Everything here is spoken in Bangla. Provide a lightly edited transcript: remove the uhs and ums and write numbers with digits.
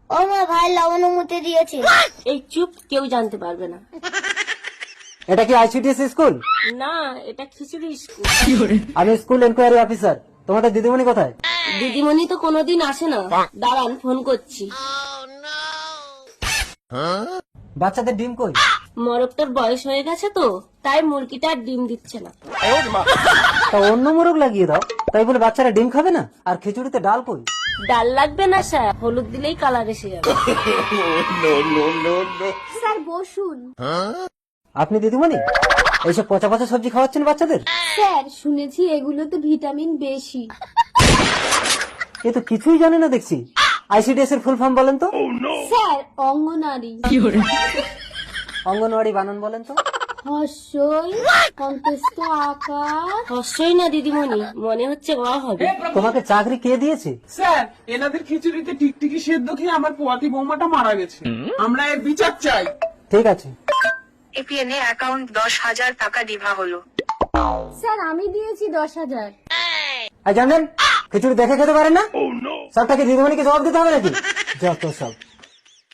ও মা, ভাই লবণ মুতে দিয়েছে। এই চুপ, কেউ জানতে পারবে না। এটা কি আইসিডিএস স্কুল? না, এটা খিচুড়ি স্কুল। আমি স্কুল এনকোয়ারি অফিসার। তোমাদের দিদিমণি কোথায়? দিদিমণি তো কোনোদিন আসে না। দাঁড়ান, ফোন করছি। বাচ্চাদের ডিম কই? মরকটার বয়স হয়ে গেছে তো, তাই মুরগিটা আর ডিম দিচ্ছে না। তা অন্য মোরগ লাগিয়ে দাও। তাই বলে বাচ্চারা ডিম খাবে না? আর খিচুড়িতে ডাল কই? ডাল লাগবে না স্যার, হলুদ দিলেই কালার এসে যাবে। স্যার বসুন। আপনি দিদিমণি এইসব পচা পচা সবজি খাওয়াচ্ছেন বাচ্চাদের? স্যার শুনেছি এগুলোতে ভিটামিন বেশি। এ তো কিছুই জানে না দেখছি। আইসিডিএস এর ফুল ফর্ম বলেন তো? স্যার অঙ্গনারী। অঙ্গনওয়াড়ি বানান বলেন তো? হর্ষই কন্টেস্ট আকার। হর্ষই না দিদিমণি, মনে হচ্ছে অ হবে। তোমাকে চাকরি কে দিয়েছে? স্যার, এনাদের খিচুড়িতে টিকটিকি সেদ্ধ খেয়ে আমার পোয়াতি বৌমাটা মারা গেছে। আমরা এর বিচার চাই। ঠিক আছে। এপিএনএ অ্যাকাউন্ট 10,000 টাকা দিভা হলো। স্যার আমি দিয়েছি 10,000। আর জানেন খিচুড়ি দেখে খেতে পারেন না? সবটাকে দিদিমণিকে জবাব দিতে হবে নাকি? যত সব।